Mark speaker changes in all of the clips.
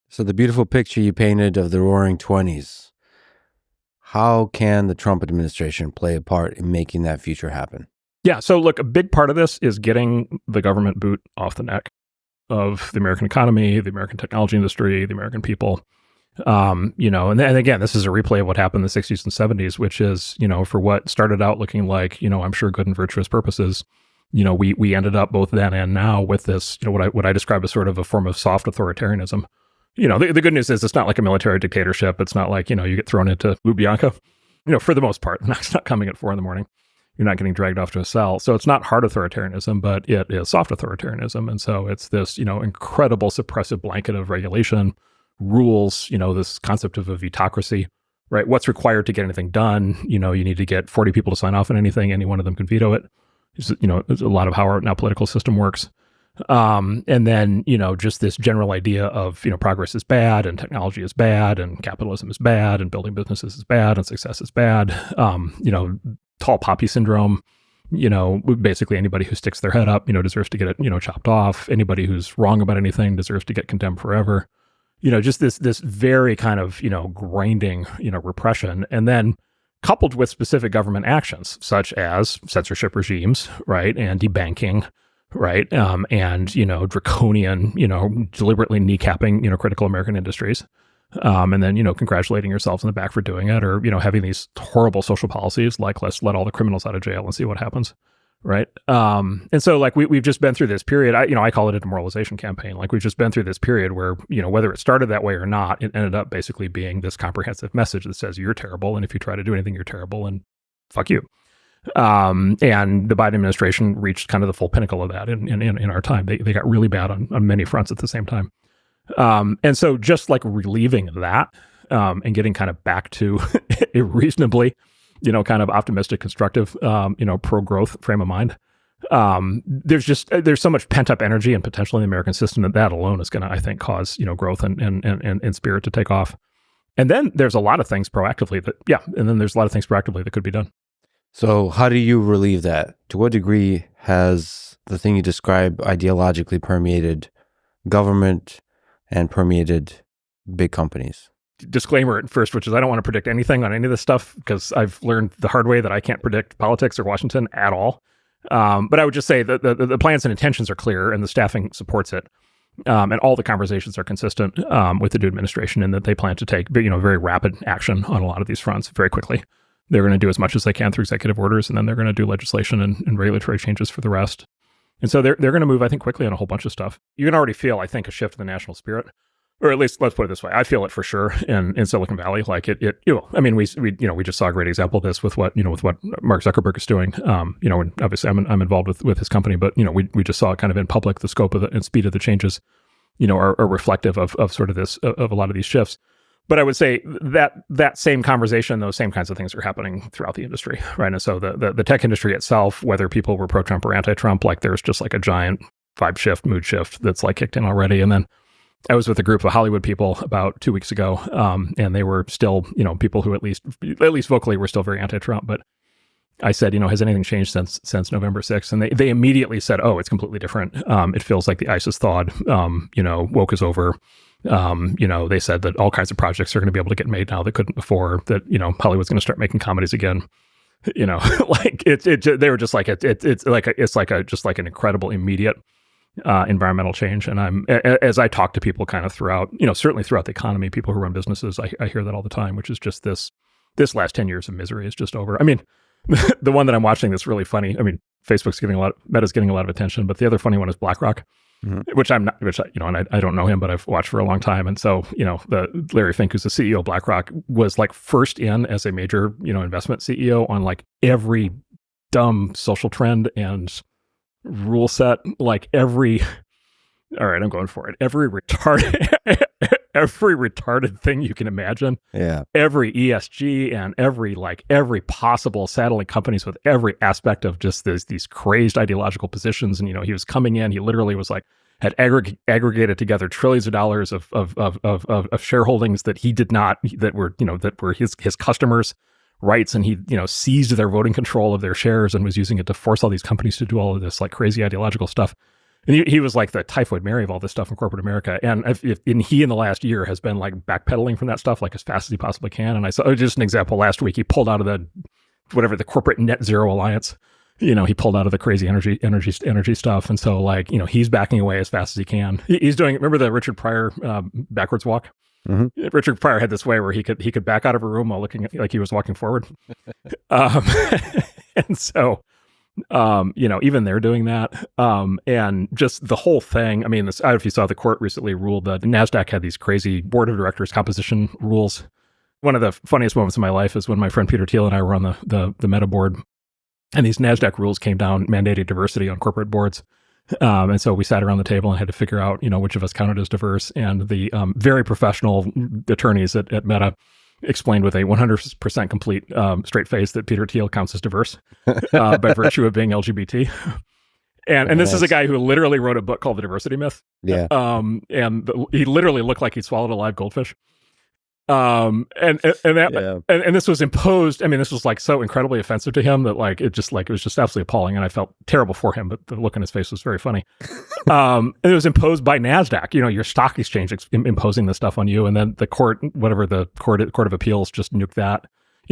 Speaker 1: So the beautiful picture you painted of the roaring 20s, how can the Trump administration play a part in making that future happen?
Speaker 2: Yeah. So look, a big part of this is getting the government boot off the neck of the American economy, the American technology industry, the American people. And again, this is a replay of what happened in the 60s and 70s, which is, for what started out looking like, I'm sure good and virtuous purposes, we ended up both then and now with this, what I describe as sort of a form of soft authoritarianism. The good news is it's not like a military dictatorship. It's not like, you get thrown into Lubyanka, for the most part. It's not coming at 4 a.m. You're not getting dragged off to a cell. So it's not hard authoritarianism, but it is soft authoritarianism. And so it's this, incredible suppressive blanket of regulation, rules, this concept of a vetocracy, right? What's required to get anything done? You need to get 40 people to sign off on anything. Any one of them can veto it. There's a lot of how our now political system works. And then, just this general idea of, progress is bad and technology is bad and capitalism is bad and building businesses is bad and success is bad. Tall poppy syndrome, basically anybody who sticks their head up, deserves to get it, chopped off. Anybody who's wrong about anything deserves to get condemned forever. Just this very kind of, grinding, repression. And then coupled with specific government actions, such as censorship regimes, right, and debanking, right, and, draconian, deliberately kneecapping, critical American industries. And then, congratulating yourselves in the back for doing it, or, having these horrible social policies like let's let all the criminals out of jail and see what happens. Right. And so like we've just been through this period. I call it a demoralization campaign. Like we've just been through this period where, whether it started that way or not, it ended up basically being this comprehensive message that says you're terrible. And if you try to do anything, you're terrible and fuck you. And the Biden administration reached kind of the full pinnacle of that in our time. They got really bad on many fronts at the same time. And so just like relieving that and getting kind of back to a reasonably, kind of optimistic, constructive, pro-growth frame of mind. There's so much pent-up energy and potential in the American system that alone is going to, I think, cause, growth and spirit to take off. And then there's a lot of things proactively that could be done.
Speaker 1: So how do you relieve that? To what degree has the thing you describe ideologically permeated government and permeated big companies?
Speaker 2: Disclaimer at first, which is I don't want to predict anything on any of this stuff because I've learned the hard way that I can't predict politics or Washington at all. But I would just say that the plans and intentions are clear and the staffing supports it. And all the conversations are consistent with the new administration in that they plan to take very rapid action on a lot of these fronts very quickly. They're going to do as much as they can through executive orders, and then they're going to do legislation and regulatory changes for the rest. And so they're going to move, I think, quickly on a whole bunch of stuff. You can already feel, I think, a shift in the national spirit. Or at least, let's put it this way, I feel it for sure in Silicon Valley. Like we just saw a great example of this with what Mark Zuckerberg is doing. And obviously I'm involved with his company, but we just saw it kind of in public. The scope of and speed of the changes, are reflective of sort of this of a lot of these shifts. But I would say that same conversation, those same kinds of things are happening throughout the industry, right? And so the tech industry itself, whether people were pro-Trump or anti-Trump, like there's just like a giant vibe shift, mood shift that's like kicked in already. And then I was with a group of Hollywood people about 2 weeks ago, and they were still, people who at least vocally were still very anti-Trump. But I said, has anything changed since November 6th? And they immediately said, oh, it's completely different. It feels like the ISIS thawed, woke is over. They said that all kinds of projects are going to be able to get made now that couldn't before, that, Hollywood's going to start making comedies again. Like they were just like, it's like an incredible immediate environmental change. And as I talk to people kind of throughout, certainly throughout the economy, people who run businesses, I hear that all the time, which is just this last 10 years of misery is just over. I mean, the one that I'm watching that's really funny, I mean, Meta's getting a lot of attention, but the other funny one is BlackRock, which and I don't know him, but I've watched for a long time. And so, the Larry Fink, who's the CEO of BlackRock, was like first in as a major, investment CEO on like every dumb social trend and rule set, like all right, I'm going for it. Every retarded thing you can imagine.
Speaker 1: Yeah.
Speaker 2: Every ESG and every possible saddling companies with every aspect of just these crazed ideological positions. And, he was coming in, he literally was like, had aggregated together trillions of dollars of shareholdings that he did not, that were his customers' rights. And he, seized their voting control of their shares and was using it to force all these companies to do all of this like crazy ideological stuff. And he was like the typhoid Mary of all this stuff in corporate America. And he in the last year has been like backpedaling from that stuff like as fast as he possibly can. And I saw just an example last week. He pulled out of the corporate net zero alliance. He pulled out of the crazy energy stuff. And so like, he's backing away as fast as he can. He's doing, remember the Richard Pryor backwards walk? Mm-hmm. Richard Pryor had this way where he could back out of a room while looking like he was walking forward. And so, even they're doing that. And just the whole thing, I mean, I don't know if you saw the court recently ruled that NASDAQ had these crazy board of directors composition rules. One of the funniest moments of my life is when my friend Peter Thiel and I were on the Meta board, and these NASDAQ rules came down mandating diversity on corporate boards. And so we sat around the table and had to figure out, which of us counted as diverse. And the very professional attorneys at Meta explained with a 100% complete straight face that Peter Thiel counts as diverse by virtue of being LGBT. And this is a guy who literally wrote a book called The Diversity Myth.
Speaker 1: Yeah.
Speaker 2: He literally looked like he swallowed a live goldfish. And this was imposed. I mean, this was like so incredibly offensive to him that like it was just absolutely appalling, and I felt terrible for him. But the look on his face was very funny. And it was imposed by NASDAQ, your stock exchange imposing this stuff on you, and then the court, whatever the court of appeals, just nuked that.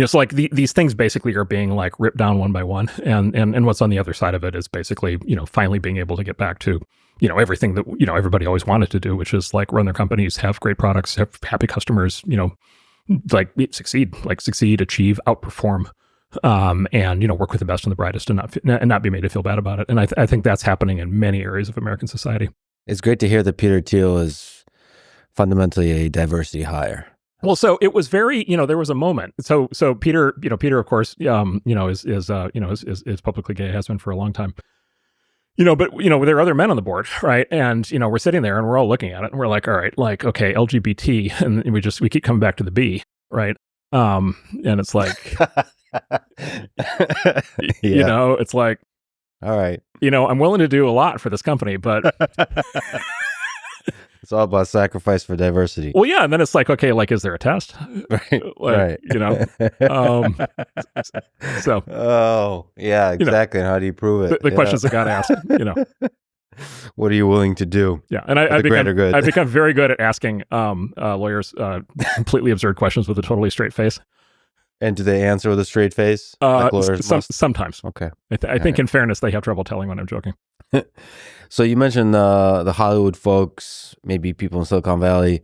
Speaker 2: So like these things basically are being like ripped down one by one, and what's on the other side of it is basically finally being able to get back to everything that everybody always wanted to do, which is like run their companies, have great products, have happy customers, like succeed, achieve, outperform, and work with the best and the brightest, and not be made to feel bad about it. And I think that's happening in many areas of American society.
Speaker 1: It's great to hear that Peter Thiel is fundamentally a diversity hire.
Speaker 2: Well, so it was very, there was a moment. So Peter, of course, is publicly gay, has been for a long time. But there are other men on the board, right? And we're sitting there and we're all looking at it and we're like, all right, like okay, LGBT, and we keep coming back to the B, right? And it's like, it's like,
Speaker 1: all right,
Speaker 2: I'm willing to do a lot for this company, but.
Speaker 1: It's all about sacrifice for diversity.
Speaker 2: Well, yeah, and then it's like, okay, like, is there a test?
Speaker 1: Right,
Speaker 2: right. So.
Speaker 1: Oh, yeah, exactly. And how do you prove it?
Speaker 2: The questions that got asked,
Speaker 1: What are you willing to do?
Speaker 2: Yeah, and I've become very good at asking lawyers completely absurd questions with a totally straight face.
Speaker 1: And do they answer with a straight face?
Speaker 2: Like sometimes.
Speaker 1: Okay.
Speaker 2: I think in fairness, they have trouble telling when I'm joking.
Speaker 1: So you mentioned the Hollywood folks, maybe people in Silicon Valley,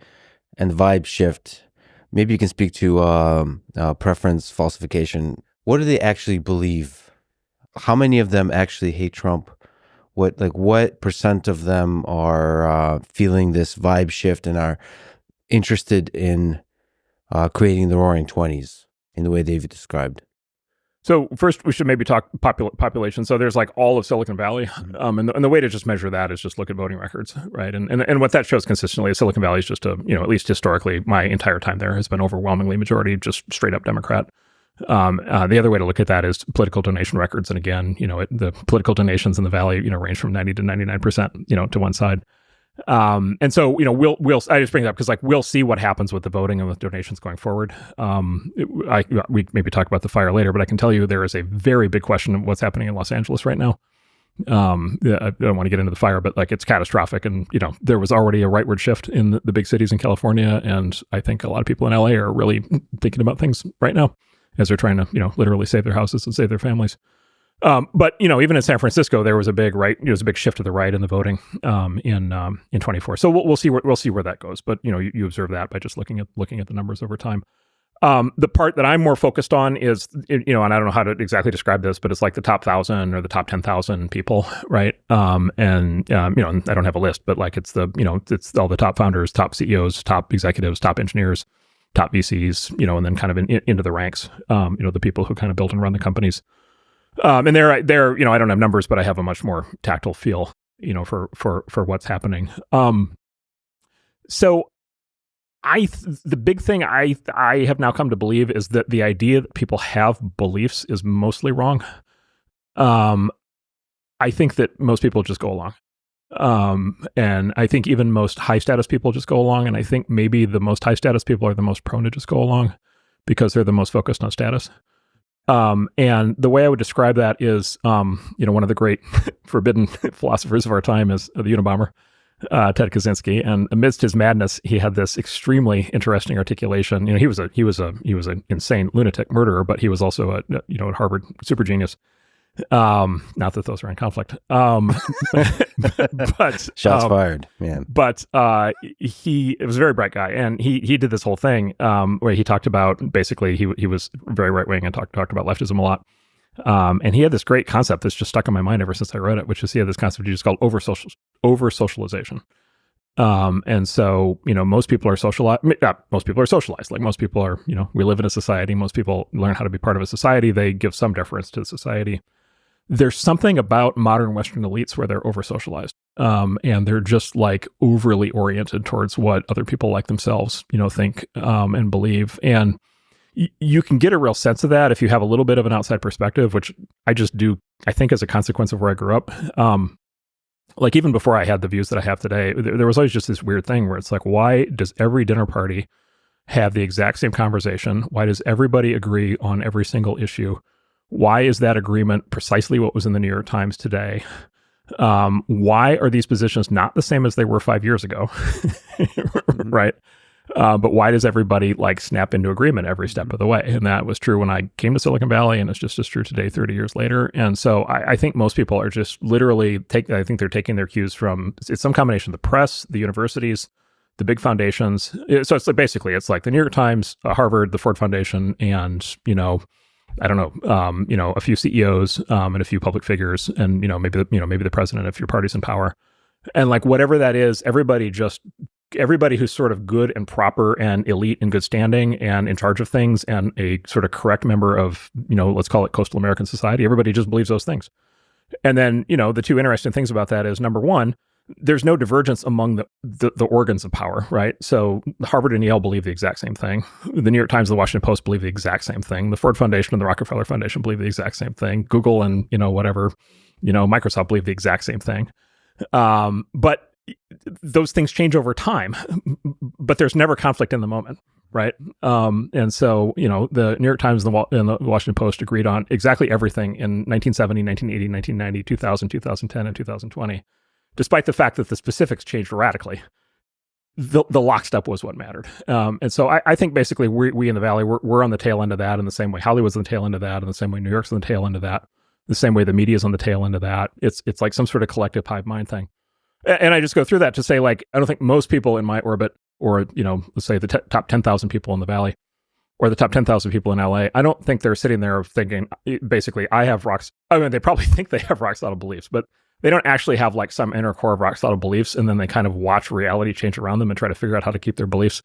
Speaker 1: and the vibe shift. Maybe you can speak to preference falsification. What do they actually believe? How many of them actually hate Trump? What percent of them are feeling this vibe shift and are interested in creating the Roaring 20s in the way they've described?
Speaker 2: So first, we should maybe talk population. So there's like all of Silicon Valley, and the way to just measure that is just look at voting records, right? And what that shows consistently is Silicon Valley is just at least historically, my entire time there has been overwhelmingly majority just straight up Democrat. The other way to look at that is political donation records, and again, the political donations in the Valley, range from 90 to 99%, to one side. And so, we'll I just bring it up because we'll see what happens with the voting and with donations going forward. We maybe talk about the fire later, but I can tell you there is a very big question of what's happening in Los Angeles right now. I don't want to get into the fire, but it's catastrophic. And, there was already a rightward shift in the big cities in California. And I think a lot of people in LA are really thinking about things right now as they're trying to, literally save their houses and save their families. But even in San Francisco, there was a big shift to the right in the voting in 24. So we'll see where that goes. But you observe that by just looking at the numbers over time. The part that I'm more focused on is and I don't know how to exactly describe this, but it's like the top 1,000 or the top 10,000 people, right? And I don't have a list, but it's it's all the top founders, top CEOs, top executives, top engineers, top VCs, and then kind of into the ranks, the people who kind of build and run the companies. And they're I don't have numbers, but I have a much more tactile feel, for what's happening. So the big thing I have now come to believe is that the idea that people have beliefs is mostly wrong. I think that most people just go along. And I think even most high status people just go along. And I think maybe the most high status people are the most prone to just go along because they're the most focused on status. And the way I would describe that is, one of the great forbidden philosophers of our time is the Unibomber, Ted Kaczynski. And amidst his madness, he had this extremely interesting articulation. He was an insane lunatic murderer, but he was also a Harvard super genius. Not that those are in conflict. But
Speaker 1: shots fired, man.
Speaker 2: But he was a very bright guy, and he did this whole thing where he talked about, basically he was very right wing and talked about leftism a lot. And he had this great concept that's just stuck in my mind ever since I read it, which is he had this concept he just called over socialization. And so, most people are socialized. Most people are socialized. Like most people are, we live in a society. Most people learn how to be part of a society. They give some deference to the society. There's something about modern Western elites where they're over-socialized, and they're just like overly oriented towards what other people like themselves, think and believe. And you can get a real sense of that if you have a little bit of an outside perspective, which I just do, I think, as a consequence of where I grew up. Like even before I had the views that I have today, there was always just this weird thing where it's like, why does every dinner party have the exact same conversation? Why does everybody agree on every single issue? Why is that agreement precisely what was in the New York Times today? Why are these positions not the same as they were 5 years ago? Right. But why does everybody snap into agreement every step of the way? And that was true when I came to Silicon Valley, and it's just as true today, 30 years later. And so I think most people are just literally I think they're taking their cues from, it's some combination of the press, the universities, the big foundations. So it's basically the New York Times, Harvard, the Ford Foundation, and, I don't know, a few CEOs and a few public figures, and maybe the president if your party's in power, and whatever that is, everybody who's sort of good and proper and elite in good standing and in charge of things and a sort of correct member of let's call it coastal American society, everybody just believes those things. And then the two interesting things about that is, number one, there's no divergence among the organs of power, right? So Harvard and Yale believe the exact same thing. The New York Times and the Washington Post believe the exact same thing. The Ford Foundation and the Rockefeller Foundation believe the exact same thing. Google and, Microsoft believe the exact same thing. But those things change over time, but there's never conflict in the moment, right? And so, the New York Times and the Washington Post agreed on exactly everything in 1970, 1980, 1990, 2000, 2010, and 2020. Despite the fact that the specifics changed radically, the lockstep was what mattered. And so I think basically we in the Valley, we're on the tail end of that in the same way Hollywood's on the tail end of that, in the same way New York's on the tail end of that, the same way the media's on the tail end of that. It's like some sort of collective hive mind thing. And I just go through that to say, I don't think most people in my orbit, or, let's say the top 10,000 people in the Valley, or the top 10,000 people in LA, I don't think they're sitting there thinking, basically, they probably think they have rock solid beliefs, but they don't actually have some inner core of rock solid beliefs, and then they kind of watch reality change around them and try to figure out how to keep their beliefs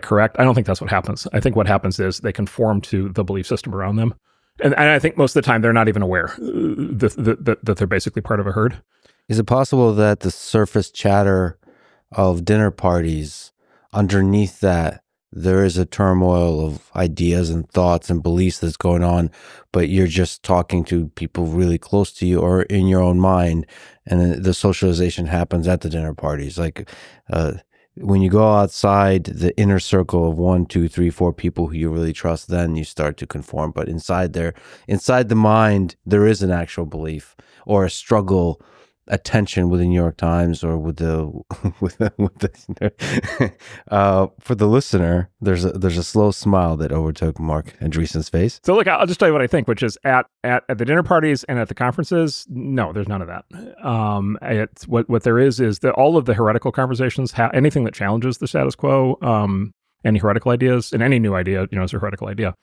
Speaker 2: correct. I don't think that's what happens. I think what happens is they conform to the belief system around them. And I think most of the time they're not even aware that they're basically part of a herd.
Speaker 1: Is it possible that the surface chatter of dinner parties, underneath that, there is a turmoil of ideas and thoughts and beliefs that's going on, but you're just talking to people really close to you or in your own mind, and the socialization happens at the dinner parties? When you go outside the inner circle of 1, 2, 3, 4 people who you really trust, then you start to conform. But inside the mind, there is an actual belief or a struggle, a tension with the New York Times or with the for the listener, there's a slow smile that overtook Marc Andreessen's face.
Speaker 2: So look, I'll just tell you what I think, which is at the dinner parties and at the conferences, no, there's none of that. It's what there is that all of the heretical conversations, anything that challenges the status quo, any heretical ideas, and any new idea, is a heretical idea.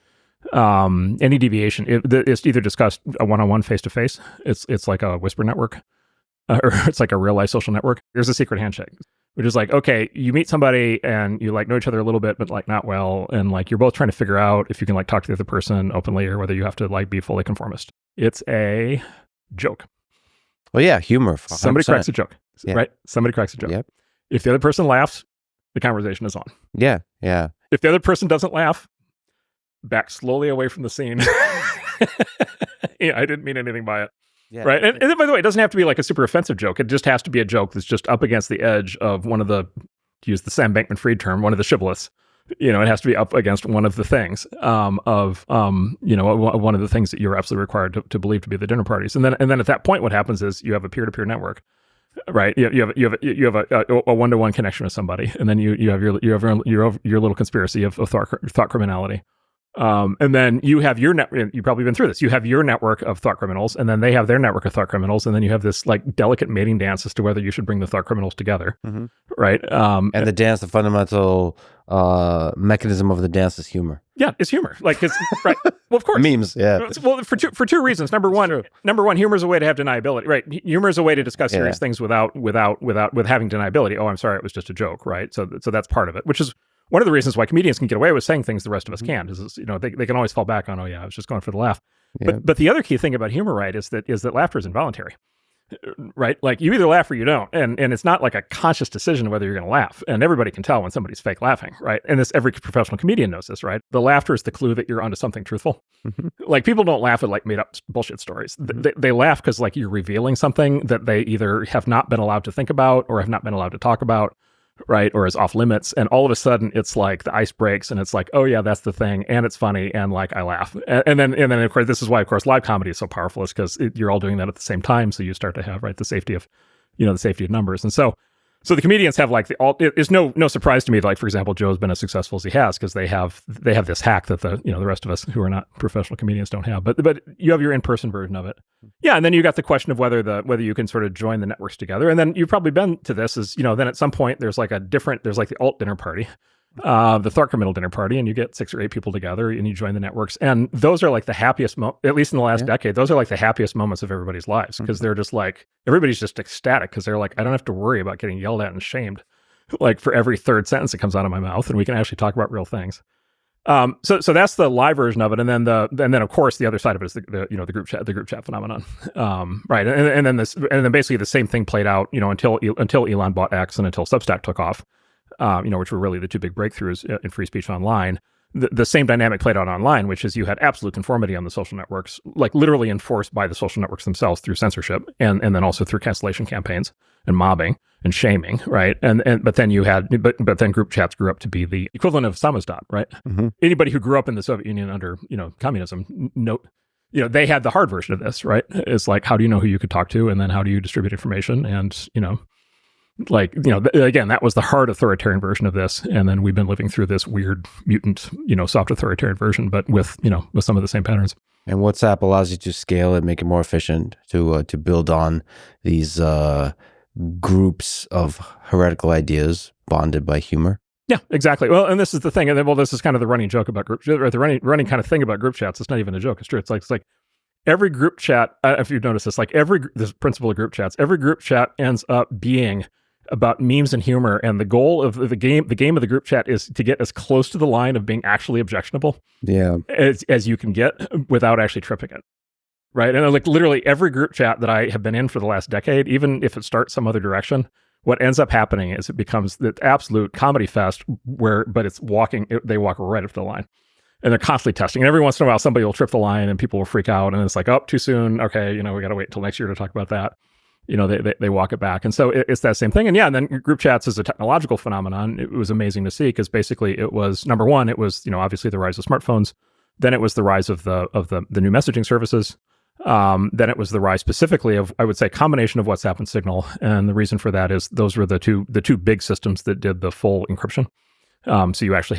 Speaker 2: Any deviation, it's either discussed a one-on-one, face-to-face. It's like a whisper network. Or it's like a real life social network. There's a secret handshake, which is okay, you meet somebody and you know each other a little bit, but not well. And you're both trying to figure out if you can talk to the other person openly or whether you have to be fully conformist. It's a joke.
Speaker 1: Well, yeah, humor. 100%.
Speaker 2: Somebody cracks a joke,
Speaker 1: yeah.
Speaker 2: Right? Somebody cracks a joke. Yep. If the other person laughs, the conversation is on.
Speaker 1: Yeah, yeah.
Speaker 2: If the other person doesn't laugh, back slowly away from the scene. I didn't mean anything by it. Yeah. Right. And by the way, it doesn't have to be a super offensive joke. It just has to be a joke that's just up against the edge of one of the, to use the Sam Bankman-Fried term, one of the shibboleths It has to be up against one of the things one of the things that you're absolutely required to believe to be the dinner parties. And then at that point, what happens is you have a peer-to-peer network, right? You have a one-to-one connection with somebody, and then you have your little conspiracy of thought criminality. And then you have your you've probably been through this. You have your network of thought criminals, and then they have their network of thought criminals, and then you have this like delicate mating dance as to whether you should bring the thought criminals together, right?
Speaker 1: And the dance, the fundamental mechanism of the dance is humor.
Speaker 2: Yeah, it's humor. Like, it's right. Well, of course,
Speaker 1: memes. Yeah.
Speaker 2: Well, for two reasons. Number one, humor is a way to have deniability. Right. Humor is a way to discuss serious things with having deniability. Oh, I'm sorry, it was just a joke. Right. So that's part of it, which is one of the reasons why comedians can get away with saying things the rest of us can't. Is they can always fall back on, oh yeah, I was just going for the laugh. Yeah. But the other key thing about humor, right, is that laughter is involuntary. Right? Like, you either laugh or you don't. And it's not like a conscious decision whether you're going to laugh. And everybody can tell when somebody's fake laughing, right? And every professional comedian knows this, right? The laughter is the clue that you're onto something truthful. Like, people don't laugh at like made up bullshit stories. They laugh because like you're revealing something that they either have not been allowed to think about or have not been allowed to talk about, right? Or is off limits. And all of a sudden it's like the ice breaks and it's like, oh yeah, that's the thing. And it's funny. And like, I laugh. And then of course, this is why, of course, live comedy is so powerful, is because you're all doing that at the same time. So you start to have, right, the safety of numbers. And so the comedians have like it's no surprise to me, like, for example, Joe's been as successful as he has because they have this hack that the rest of us who are not professional comedians don't have. But you have your in-person version of it. Yeah, and then you got the question of whether you can sort of join the networks together. And then you've probably been to this, is then at some point there's like the alt dinner party, the thought criminal dinner party, and you get 6 or 8 people together and you join the networks. And those are like the happiest, at least in the last decade, those are like the happiest moments of everybody's lives, because they're just like, everybody's just ecstatic because they're like, I don't have to worry about getting yelled at and shamed like for every third sentence that comes out of my mouth, and we can actually talk about real things. So that's the live version of it, and then of course the other side of it is the group chat phenomenon, right? And then basically the same thing played out, until Elon bought X and until Substack took off, which were really the two big breakthroughs in free speech online. The same dynamic played out online, which is you had absolute conformity on the social networks, like literally enforced by the social networks themselves through censorship, and then also through cancellation campaigns and mobbing and shaming, right? But then group chats grew up to be the equivalent of samizdat, right? Anybody who grew up in the Soviet Union under communism, they had the hard version of this, right? It's like, how do you know who you could talk to, and then how do you distribute information, and again, that was the hard authoritarian version of this, and then we've been living through this weird mutant, soft authoritarian version, but with some of the same patterns.
Speaker 1: And WhatsApp allows you to scale it, make it more efficient, to build on these groups of heretical ideas bonded by humor.
Speaker 2: Yeah, exactly. Well, and this is the thing, and then, this is kind of the running joke about group, or the running kind of thing about group chats. It's not even a joke. It's true. It's like every group chat, if you've noticed this, like this principle of group chats, every group chat ends up being about memes and humor, and the goal of the game of the group chat is to get as close to the line of being actually objectionable as you can get without actually tripping it, right? And like literally every group chat that I have been in for the last decade, even if it starts some other direction, what ends up happening is it becomes the absolute comedy fest they walk right up the line. And they're constantly testing. And every once in a while, somebody will trip the line and people will freak out. And it's like, oh, too soon. Okay, we got to wait until next year to talk about that. They walk it back. And so it's that same thing. And yeah, and then group chats is a technological phenomenon. It was amazing to see, because basically it was, number one, it was, obviously the rise of smartphones. Then it was the rise of the new messaging services. Then it was the rise specifically of, I would say, combination of WhatsApp and Signal. And the reason for that is those were the two big systems that did the full encryption. So you actually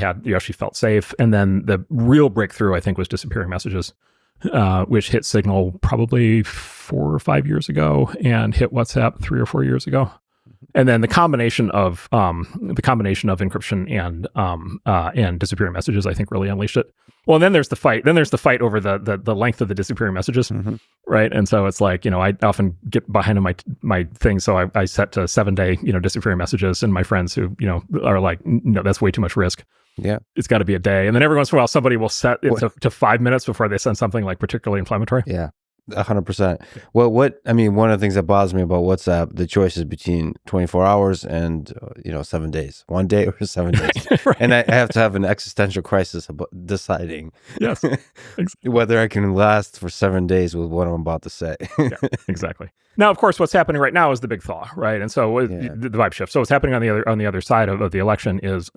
Speaker 2: felt safe. And then the real breakthrough, I think, was disappearing messages, which hit Signal probably 4 or 5 years ago and hit WhatsApp 3 or 4 years ago. And then the combination of encryption and disappearing messages, I think, really unleashed it. Well, and then there's the fight. Then there's the fight over the length of the disappearing messages, right? And so it's like, I often get behind on my thing, so I set to 7-day disappearing messages, and my friends who are like, no, that's way too much risk.
Speaker 1: Yeah,
Speaker 2: it's got to be a day. And then every once in a while, somebody will set it to 5 minutes before they send something like particularly inflammatory.
Speaker 1: Yeah. 100%. Well, one of the things that bothers me about WhatsApp, the choice is between 24 hours and 7 days, 1 day or 7 days.
Speaker 2: Right.
Speaker 1: And I have to have an existential crisis about deciding
Speaker 2: Yes,
Speaker 1: whether I can last for 7 days with what I'm about to say.
Speaker 2: yeah, exactly. Now, of course, what's happening right now is the big thaw, right? And so the vibe shift. So what's happening on the other side of the election is,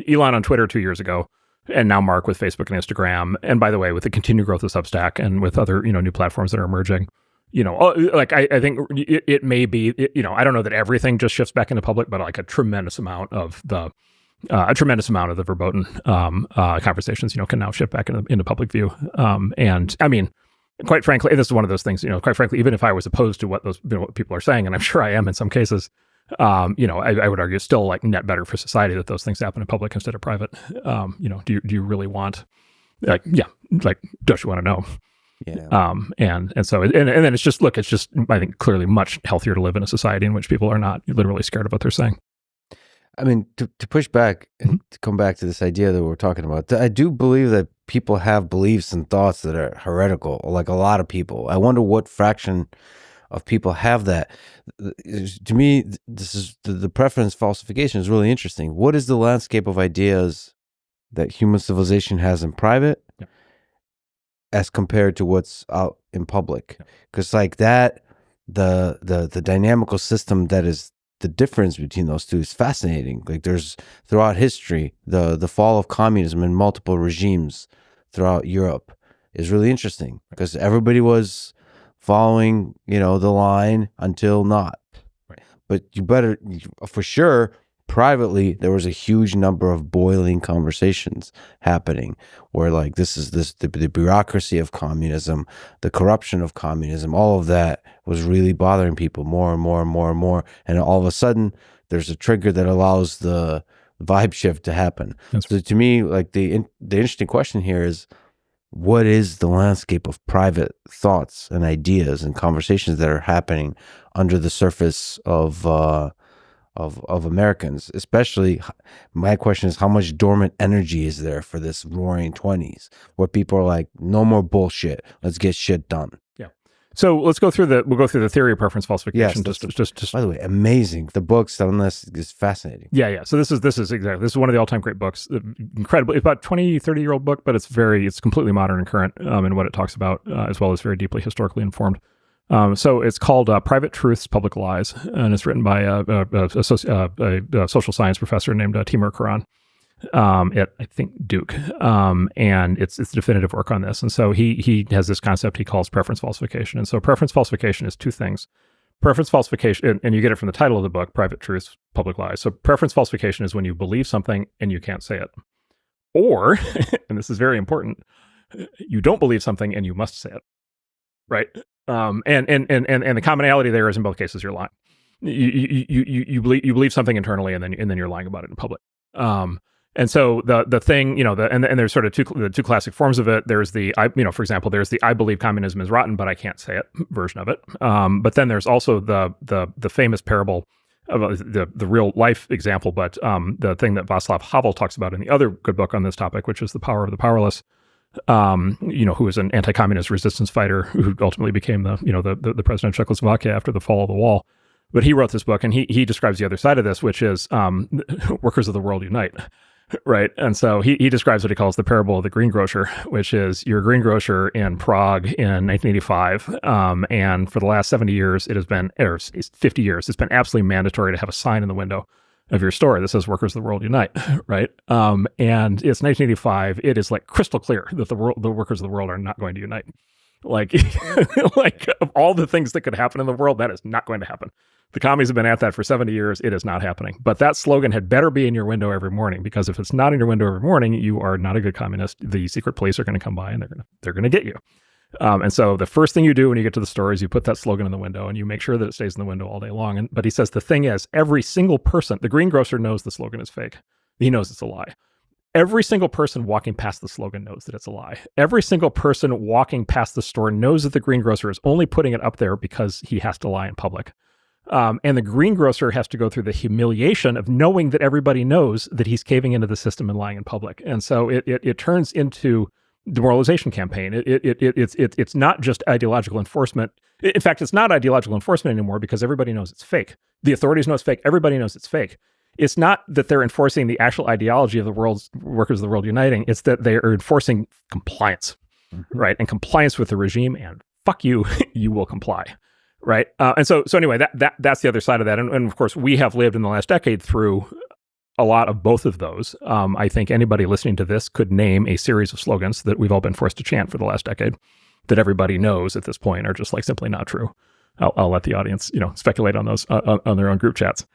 Speaker 2: Elon on Twitter 2 years ago, and now Mark with Facebook and Instagram, and by the way, with the continued growth of Substack and with other new platforms that are emerging. I think it may be, I don't know that everything just shifts back into public, but like a tremendous amount of the verboten conversations, can now shift back into public view. And I mean, quite frankly, this is one of those things, quite frankly, even if I was opposed to what those what people are saying, and I'm sure I am in some cases, I would argue it's still like net better for society that those things happen in public instead of private. Do you really want, don't you want to know?
Speaker 1: Yeah.
Speaker 2: And so then it's just I think clearly much healthier to live in a society in which people are not literally scared of what they're saying.
Speaker 1: I mean, to push back and to come back to this idea that we're talking about, I do believe that people have beliefs and thoughts that are heretical, like a lot of people. I wonder what fraction of people have that. To me, this is the preference falsification is really interesting. What is the landscape of ideas that human civilization has in private as compared to what's out in public? Because like that, the dynamical system that is the difference between those two is fascinating. Like there's throughout history, the fall of communism in multiple regimes throughout Europe is really interesting because everybody was following, the line until not.
Speaker 2: Right.
Speaker 1: But you better, for sure, privately, there was a huge number of boiling conversations happening where like the bureaucracy of communism, the corruption of communism, all of that was really bothering people more and more and more and more. And all of a sudden, there's a trigger that allows the vibe shift to happen. So to me, like the interesting question here is, what is the landscape of private thoughts and ideas and conversations that are happening under the surface of Americans? Especially, my question is, how much dormant energy is there for this roaring 20s where people are like, no more bullshit, let's get shit done?
Speaker 2: Yeah. So we'll go through the theory of preference falsification.
Speaker 1: Yes,
Speaker 2: just
Speaker 1: by the way, amazing. The books on this is fascinating.
Speaker 2: Yeah. So this is one of the all-time great books. Incredible. It's about 20, 30-year-old book, but it's completely modern and current in what it talks about, as well as very deeply historically informed. So it's called Private Truths, Public Lies, and it's written by a social science professor named Timur Kuran at, I think, Duke. And it's definitive work on this. And so he has this concept he calls preference falsification. And so preference falsification is two things. Preference falsification, and you get it from the title of the book, Private Truths, Public Lies. So preference falsification is when you believe something and you can't say it. Or, and this is very important, you don't believe something and you must say it. Right? And the commonality there is in both cases you're lying. You believe something internally and then you're lying about it in public. And so the thing, and there's sort of the two classic forms of it. There's for example, there's the I believe communism is rotten, but I can't say it version of it. But then there's also the famous parable of the real life example, but the thing that Václav Havel talks about in the other good book on this topic, which is The Power of the Powerless. Who was an anti-communist resistance fighter who ultimately became the president of Czechoslovakia after the fall of the wall. But he wrote this book, and he describes the other side of this, which is workers of the world unite, right? And so he describes what he calls the parable of the greengrocer, which is you're a greengrocer in Prague in 1985, and for the last 70 years, 50 years, it's been absolutely mandatory to have a sign in the window of your store that says "Workers of the World Unite," right? And it's 1985. It is like crystal clear that the workers of the world are not going to unite. Like of all the things that could happen in the world, that is not going to happen. The commies have been at that for 70 years. It is not happening. But that slogan had better be in your window every morning, because if it's not in your window every morning, you are not a good communist. The secret police are going to come by and they're going to get you. And so the first thing you do when you get to the store is you put that slogan in the window and you make sure that it stays in the window all day long. But he says the thing is, every single person, the greengrocer knows the slogan is fake. He knows it's a lie. Every single person walking past the slogan knows that it's a lie. Every single person walking past the store knows that the greengrocer is only putting it up there because he has to lie in public. And the greengrocer has to go through the humiliation of knowing that everybody knows that he's caving into the system and lying in public. And so it turns into demoralization campaign. It's not just ideological enforcement. In fact, it's not ideological enforcement anymore because everybody knows it's fake. The authorities know it's fake. Everybody knows it's fake. It's not that they're enforcing the actual ideology of the world's workers of the world uniting. It's that they are enforcing compliance, right? And compliance with the regime. And fuck you, you will comply, right? And so anyway, that's the other side of that. And of course, we have lived in the last decade through a lot of both of those. I think anybody listening to this could name a series of slogans that we've all been forced to chant for the last decade that everybody knows at this point are just like simply not true. I'll let the audience, speculate on those on their own group chats.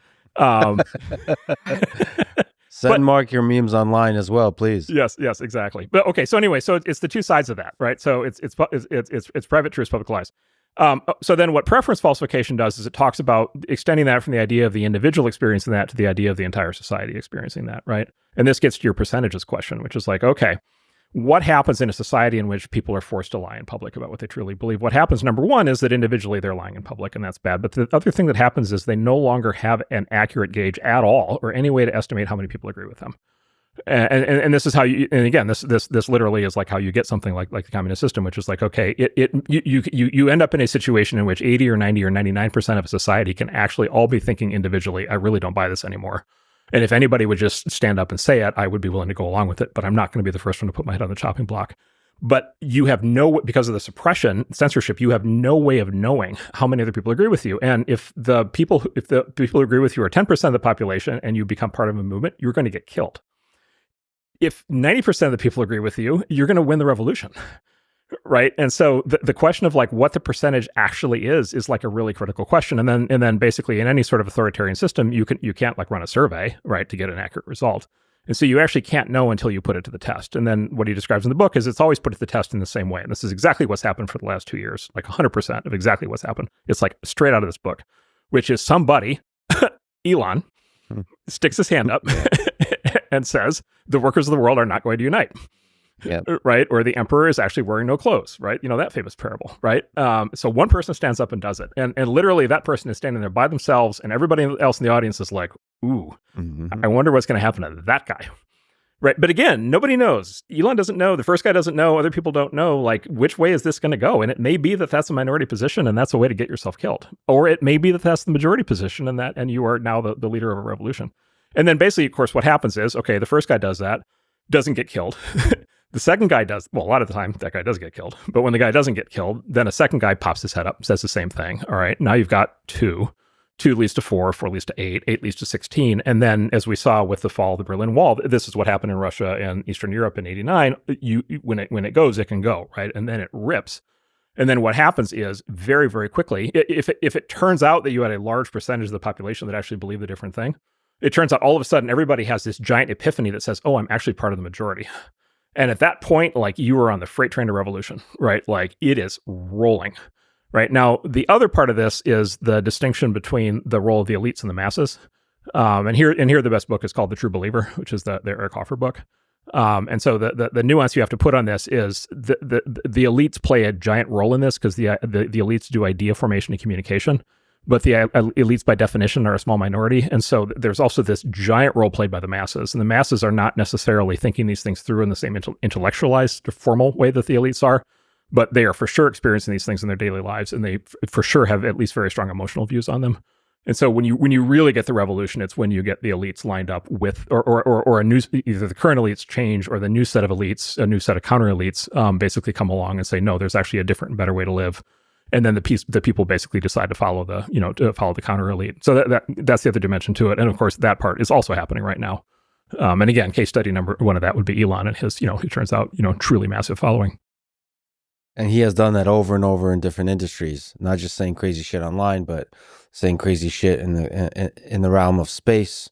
Speaker 1: Send Mark your memes online as well, please.
Speaker 2: Yes, exactly. But okay, so anyway, so it's the two sides of that, right? So it's private truths, public lies. So then what preference falsification does is it talks about extending that from the idea of the individual experiencing that to the idea of the entire society experiencing that, right? And this gets to your percentages question, which is like, okay, what happens in a society in which people are forced to lie in public about what they truly believe? What happens, number one, is that individually they're lying in public, and that's bad. But the other thing that happens is they no longer have an accurate gauge at all or any way to estimate how many people agree with them. And this is how you, and again, this literally is like how you get something like the communist system, which is like, okay, you end up in a situation in which 80 or 90 or 99% of a society can actually all be thinking individually, I really don't buy this anymore. And if anybody would just stand up and say it, I would be willing to go along with it, but I'm not going to be the first one to put my head on the chopping block. But you have because of the suppression, censorship, you have no way of knowing how many other people agree with you. And if the people who agree with you are 10% of the population and you become part of a movement, you're going to get killed. If 90% of the people agree with you, you're going to win the revolution, right? And so the question of like what the percentage actually is like a really critical question. And then basically in any sort of authoritarian system, you can't like run a survey, right, to get an accurate result. And so you actually can't know until you put it to the test. And then what he describes in the book is it's always put to the test in the same way. And this is exactly what's happened for the last 2 years, like 100% of exactly what's happened. It's like straight out of this book, which is somebody, Elon, sticks his hand up and says, the workers of the world are not going to unite.
Speaker 1: Yep.
Speaker 2: Right? Or the emperor is actually wearing no clothes, right? That famous parable, right? So one person stands up and does it. And literally that person is standing there by themselves and everybody else in the audience is like, ooh, I wonder what's going to happen to that guy. Right? But again, nobody knows. Elon doesn't know. The first guy doesn't know. Other people don't know, like, which way is this going to go? And it may be that that's a minority position and that's a way to get yourself killed. Or it may be that that's the majority position and you are now the leader of a revolution. And then basically, of course, what happens is, okay, the first guy does that, doesn't get killed. The second guy does, well, a lot of the time that guy does get killed. But when the guy doesn't get killed, then a second guy pops his head up, says the same thing. All right, now you've got 2 leads to 4 leads to 8 leads to 16. And then as we saw with the fall of the Berlin Wall, this is what happened in Russia and Eastern Europe in 89. When it goes, it can go, right? And then it rips. And then what happens is very, very quickly, if it turns out that you had a large percentage of the population that actually believed a different thing, it turns out all of a sudden everybody has this giant epiphany that says, oh, I'm actually part of the majority. And at that point, like you are on the freight train to revolution, right? Like it is rolling, right? Now, the other part of this is the distinction between the role of the elites and the masses. And here the best book is called The True Believer, which is the Eric Hoffer book. And so the nuance you have to put on this is the elites play a giant role in this because the elites do idea formation and communication. But the elites, by definition, are a small minority. And so there's also this giant role played by the masses. And the masses are not necessarily thinking these things through in the same intellectualized, formal way that the elites are. But they are for sure experiencing these things in their daily lives. And they for sure have at least very strong emotional views on them. And so when you really get the revolution, it's when you get the elites lined up with, or a new, either the current elites change or the new set of elites, a new set of counter elites basically come along and say, no, there's actually a different and better way to live. And then the people basically decide to follow the counter elite. So that's the other dimension to it. And of course, that part is also happening right now. And again, case study number one of that would be Elon and his, it turns out, truly massive following.
Speaker 1: And he has done that over and over in different industries, not just saying crazy shit online, but saying crazy shit in the realm of space,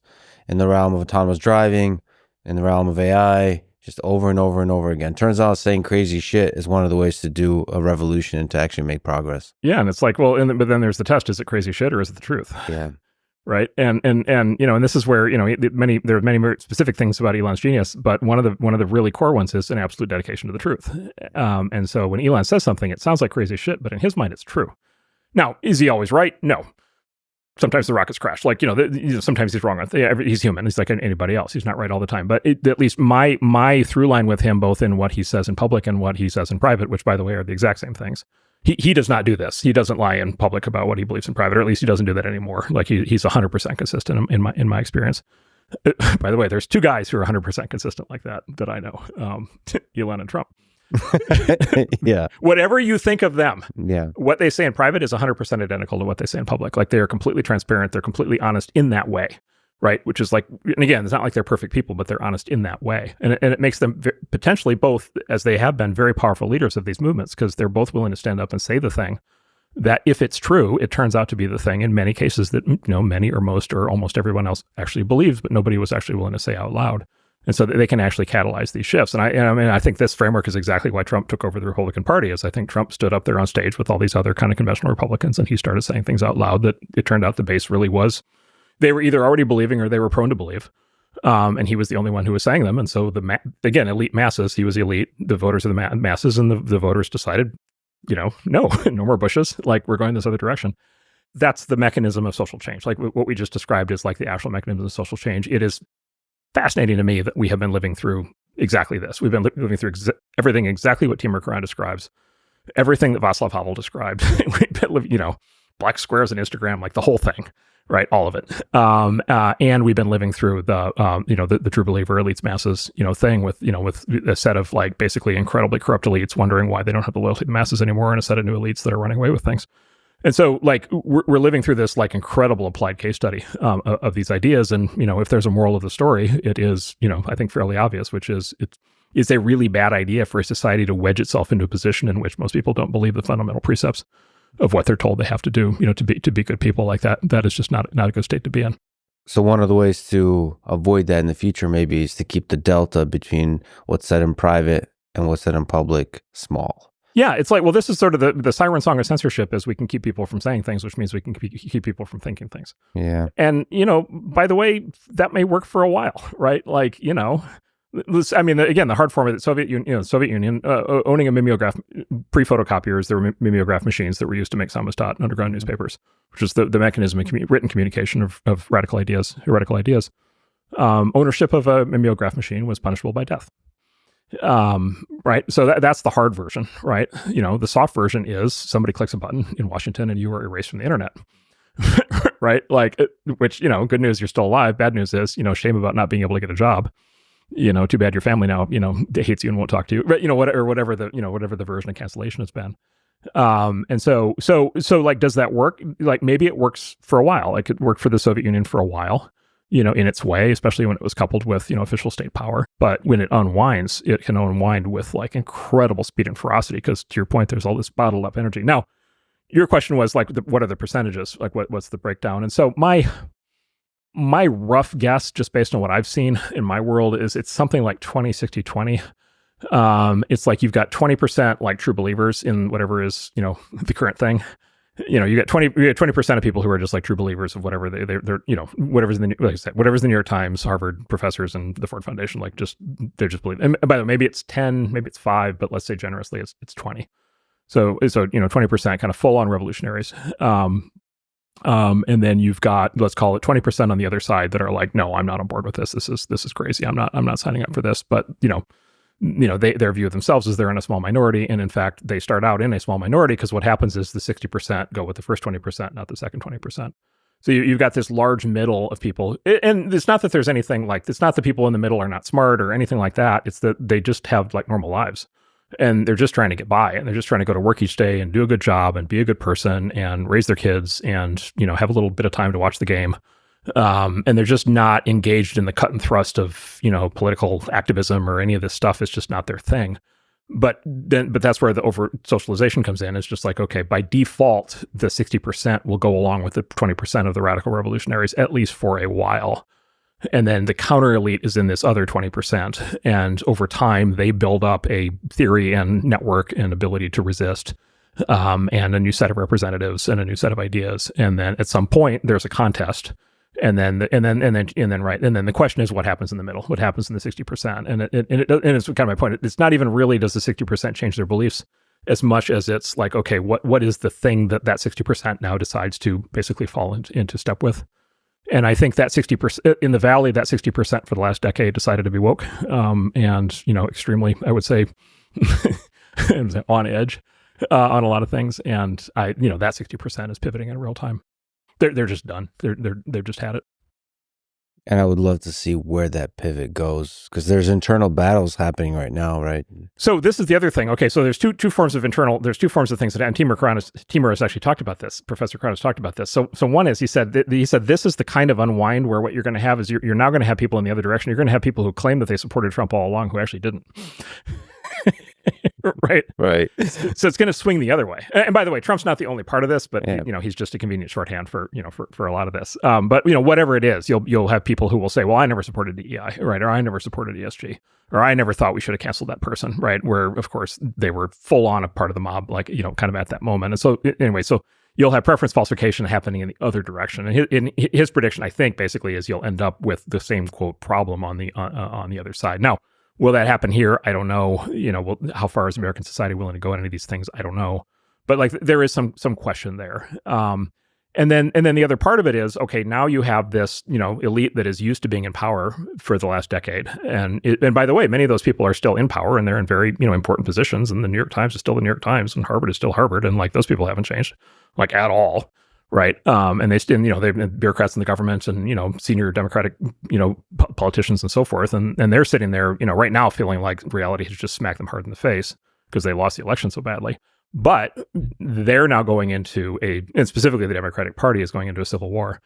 Speaker 1: in the realm of autonomous driving, in the realm of AI, just over and over and over again. Turns out saying crazy shit is one of the ways to do a revolution and to actually make progress.
Speaker 2: Yeah, and it's like, well, but then there's the test: is it crazy shit or is it the truth?
Speaker 1: Yeah.
Speaker 2: Right. And this is where, there are many specific things about Elon's genius, but one of the really core ones is an absolute dedication to the truth. And so when Elon says something, it sounds like crazy shit, but in his mind, it's true. Now, is he always right? No. sometimes the rockets crash. Like, sometimes he's wrong. He's human. He's like anybody else. He's not right all the time. But at least my through line with him, both in what he says in public and what he says in private, which by the way are the exact same things. He does not do this. He doesn't lie in public about what he believes in private, or at least he doesn't do that anymore. Like he's 100% consistent in my experience. By the way, there's two guys who are 100% consistent like that I know, Elon and Trump.
Speaker 1: Yeah.
Speaker 2: Whatever you think of them,
Speaker 1: Yeah.
Speaker 2: what they say in private is 100% identical to what they say in public. Like they are completely transparent. They're completely honest in that way, right? Which is like, and again, it's not like they're perfect people, but they're honest in that way. And it makes them potentially both, as they have been, very powerful leaders of these movements, because they're both willing to stand up and say the thing that, if it's true, it turns out to be the thing in many cases that, many or most or almost everyone else actually believes, but nobody was actually willing to say out loud. And so that they can actually catalyze these shifts. And I think this framework is exactly why Trump took over the Republican Party. Is I think Trump stood up there on stage with all these other kind of conventional Republicans, and he started saying things out loud that it turned out the base really was, they were either already believing or they were prone to believe. And he was the only one who was saying them. And so again, elite masses, he was elite, the voters of the masses, and the voters decided, no more Bushes, like we're going this other direction. That's the mechanism of social change. Like what we just described is like the actual mechanism of social change. It is fascinating to me that we have been living through exactly this. We've been living through everything exactly what Timur Kuran describes, everything that Václav Havel described. We've been living, black squares on Instagram, like the whole thing, right? All of it. And we've been living through the true believer elites masses, thing with a set of like basically incredibly corrupt elites wondering why they don't have the loyalty of the masses anymore, and a set of new elites that are running away with things. And so, like, we're living through this, like, incredible applied case study of these ideas. And, if there's a moral of the story, it is, I think fairly obvious, which is it's a really bad idea for a society to wedge itself into a position in which most people don't believe the fundamental precepts of what they're told they have to do, to be good people like that. That is just not a good state to be in.
Speaker 1: So one of the ways to avoid that in the future maybe is to keep the delta between what's said in private and what's said in public small.
Speaker 2: Yeah, it's like, well, this is sort of the siren song of censorship, is we can keep people from saying things, which means we can keep people from thinking things.
Speaker 1: Yeah.
Speaker 2: And, by the way, that may work for a while, right? Like, again, the hard form of the Soviet Union, owning a mimeograph, pre-photocopiers, there were mimeograph machines that were used to make samizdat, underground newspapers, which is the mechanism of written communication of heretical ideas. Ownership of a mimeograph machine was punishable by death. Right. So that's the hard version, right? The soft version is somebody clicks a button in Washington and you are erased from the internet, right? Like, which, good news, you're still alive. Bad news is, shame about not being able to get a job. Too bad your family now, hates you and won't talk to you, but, whatever the version of cancellation has been. And so like, does that work? Like, maybe it works for a while. Like, it worked for the Soviet Union for a while, in its way, especially when it was coupled with, official state power. But when it unwinds, it can unwind with like incredible speed and ferocity, because to your point, there's all this bottled up energy. Now, your question was like, what are the percentages? Like, what's the breakdown? And so my rough guess, just based on what I've seen in my world, is it's something like 20, 60, 20. It's like you've got 20% like true believers in whatever is, the current thing. You got 20% of people who are just like true believers of whatever they're whatever's in whatever's the New York Times, Harvard professors, and the Ford Foundation, like they're just believing. And by the way, maybe it's 10, maybe it's 5, but let's say generously it's 20. So 20% kind of full on revolutionaries. And then you've got, let's call it 20% on the other side that are like, no, I'm not on board with this. This is crazy. I'm not signing up for this. But their view of themselves is they're in a small minority. And in fact, they start out in a small minority because what happens is the 60% go with the first 20%, not the second 20%. So you've got this large middle of people. And it's not that there's anything like, it's not that people in the middle are not smart or anything like that. It's that they just have like normal lives. And they're just trying to get by, and they're just trying to go to work each day and do a good job and be a good person and raise their kids and, have a little bit of time to watch the game. And they're just not engaged in the cut and thrust of, political activism or any of this stuff. It's just not their thing. But that's where the over socialization comes in. It's just like, okay, by default, the 60% will go along with the 20% of the radical revolutionaries, at least for a while. And then the counter elite is in this other 20%. And over time, they build up a theory and network and ability to resist, and a new set of representatives and a new set of ideas. And then at some point, there's a contest. And then the question is, what happens in the middle? What happens in the 60%? And it's kind of my point. It's not even really, does the 60% change their beliefs? as much as it's like, okay, what is the thing that 60% now decides to basically fall into step with? And I think that 60% in the Valley, that 60% for the last decade decided to be woke, and extremely, I would say, on edge on a lot of things. And that 60% is pivoting in real time. They're just done. They've just had it.
Speaker 1: And I would love to see where that pivot goes, because there's internal battles happening right now, right?
Speaker 2: So this is the other thing. Okay, so there's two forms of things that, and Timur has actually talked about this. Professor Crown has talked about this. So one is, he said this is the kind of unwind where what you're going to have is you're now going to have people in the other direction. You're going to have people who claim that they supported Trump all along who actually didn't. Right. So it's going to swing the other way. And by the way, Trump's not the only part of this, but he's just a convenient shorthand for a lot of this. But whatever it is, you'll have people who will say, well, I never supported DEI, right? Or I never supported ESG, or I never thought we should have canceled that person, right? Where of course they were full on a part of the mob, like, kind of at that moment. And so anyway, so you'll have preference falsification happening in the other direction. And his prediction, I think, basically is you'll end up with the same quote problem on the other side. Now, will that happen here? I don't know. How far is American society willing to go in any of these things? I don't know. But like, there is some question there. And then the other part of it is, okay, now you have this, elite that is used to being in power for the last decade. And by the way, many of those people are still in power, and they're in very, important positions. And the New York Times is still the New York Times, and Harvard is still Harvard. And like, those people haven't changed, like, at all. Right. And they still, they've been bureaucrats in the government and, senior Democratic, politicians and so forth. And they're sitting there, right now feeling like reality has just smacked them hard in the face because they lost the election so badly. But they're now going into and specifically the Democratic Party is going into a civil war.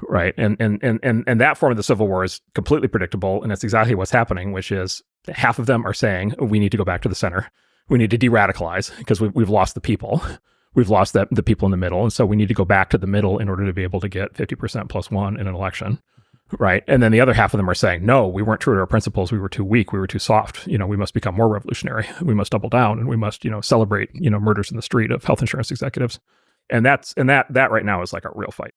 Speaker 2: Right. And that form of the civil war is completely predictable. And it's exactly what's happening, which is half of them are saying we need to go back to the center. We need to de-radicalize because we've lost the people. We've lost the people in the middle. And so we need to go back to the middle in order to be able to get 50% plus one in an election. Right. And then the other half of them are saying, no, we weren't true to our principles. We were too weak. We were too soft. We must become more revolutionary. We must double down, and we must, celebrate, murders in the street of health insurance executives. And that right now is like a real fight.